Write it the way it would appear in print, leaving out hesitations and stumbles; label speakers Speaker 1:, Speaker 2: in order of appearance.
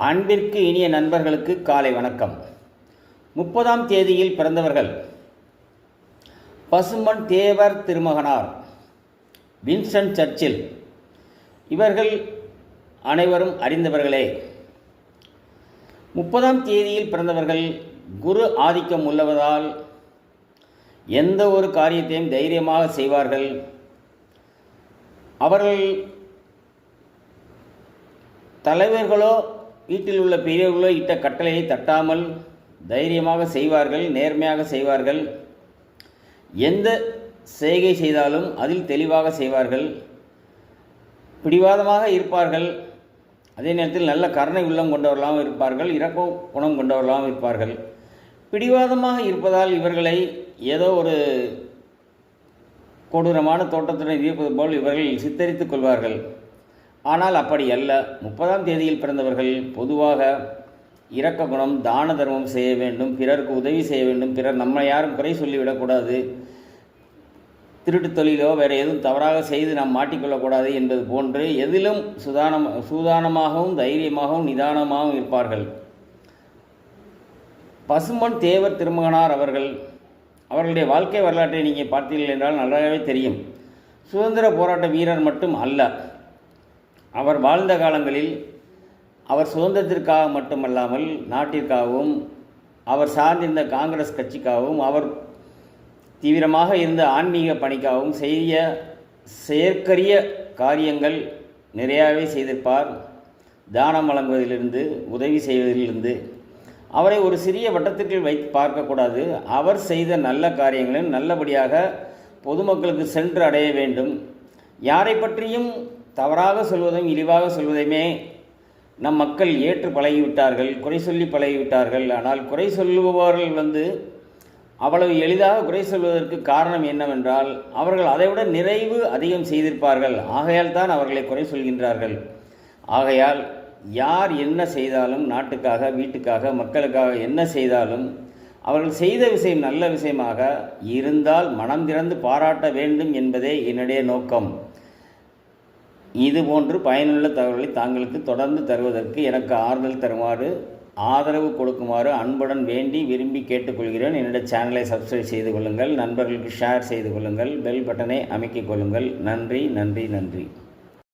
Speaker 1: அன்பிற்கு இனிய நண்பர்களுக்கு காலை வணக்கம். 30ஆம் தேதியில் பிறந்தவர்கள் பசும்பொன் தேவர் திருமகனார், வின்ஸ்டன் சர்ச்சில். இவர்கள் அனைவரும் அறிந்தவர்களே. 30ஆம் தேதியில் பிறந்தவர்கள் குரு ஆதிக்கம் உள்ளவதால் எந்த ஒரு காரியத்தையும் தைரியமாக செய்வார்கள். அவர்கள் தலைவர்களோ வீட்டில் உள்ள பெரியவர்களோ இட்ட கட்டளையை தட்டாமல் தைரியமாக செய்வார்கள், நேர்மையாக செய்வார்கள். எந்த செய்கை செய்தாலும் அதில் தெளிவாக செய்வார்கள். பிடிவாதமாக இருப்பார்கள். அதே நேரத்தில் நல்ல கருணை உள்ளம் கொண்டவர்களாகவும் இருப்பார்கள், இரக்க குணம் கொண்டவர்களாகவும் இருப்பார்கள். பிடிவாதமாக இருப்பதால் இவர்களை ஏதோ ஒரு கொடூரமான தோட்டத்துடன் இருப்பது போல் இவர்கள் சித்தரித்துக் கொள்வார்கள். ஆனால் அப்படி அல்ல. 30ஆம் தேதியில் பிறந்தவர்கள் பொதுவாக இரக்க குணம், தான தர்மம் செய்ய வேண்டும், பிறருக்கு உதவி செய்ய வேண்டும், பிறர் நம்மை யாரும் குறை சொல்லிவிடக்கூடாது, திருட்டு தொழிலோ வேறு எதுவும் தவறாக செய்து நாம் மாட்டிக்கொள்ளக்கூடாது என்பது போன்று எதிலும் சூதானமாகவும் தைரியமாகவும் நிதானமாகவும் இருப்பார்கள். பசும்பொன் தேவர் திருமகனார் அவர்களுடைய வாழ்க்கை வரலாற்றை நீங்கள் பார்த்தீர்கள் என்றால் நல்லாவே தெரியும். சுதந்திர போராட்ட வீரர் மட்டும் அல்ல. அவர் வாழ்ந்த காலங்களில் அவர் சுதந்திரத்திற்காக மட்டுமல்லாமல் நாட்டிற்காகவும் அவர் சார்ந்திருந்த காங்கிரஸ் கட்சிக்காகவும் அவர் தீவிரமாக இருந்த ஆன்மீக பணிக்காகவும் செய்ய செயற்கரிய காரியங்கள் நிறையாவே செய்திருப்பார். தானம் வழங்குவதிலிருந்து, உதவி செய்வதிலிருந்து அவரை ஒரு சிறிய வட்டத்திற்குள் வைத்து பார்க்கக்கூடாது. அவர் செய்த நல்ல காரியங்களையும் நல்லபடியாக பொதுமக்களுக்கு சென்று அடைய வேண்டும். யாரை பற்றியும் தவறாக சொல்வதும் இழிவாக சொல்வதையுமே நம் மக்கள் ஏற்று பழகிவிட்டார்கள், குறை சொல்லி பழகிவிட்டார்கள். ஆனால் குறை சொல்லுபவர்கள் அவ்வளவு எளிதாக குறை சொல்வதற்கு காரணம் என்னவென்றால் அவர்கள் அதைவிட நிறைவு அதிகம் செய்திருப்பார்கள். ஆகையால் தான் அவர்களை குறை சொல்கின்றார்கள். ஆகையால் யார் என்ன செய்தாலும், நாட்டுக்காக, வீட்டுக்காக, மக்களுக்காக என்ன செய்தாலும் அவர்கள் செய்த விஷயம் நல்ல விஷயமாக இருந்தால் மனம் திறந்து பாராட்ட வேண்டும் என்பதே என்னுடைய நோக்கம். இதுபோன்று பயனுள்ள தகவல்களை தாங்களுக்கு தொடர்ந்து தருவதற்கு எனக்கு ஆறுதல் தருமாறு, ஆதரவு கொடுக்குமாறு அன்புடன் வேண்டி விரும்பி கேட்டுக்கொள்கிறேன். என்னுடைய சேனலை சப்ஸ்கிரைப் செய்து கொள்ளுங்கள், நண்பர்களுக்கு ஷேர் செய்து கொள்ளுங்கள், பெல் பட்டனை அமைக்கிக் கொள்ளுங்கள். நன்றி நன்றி நன்றி.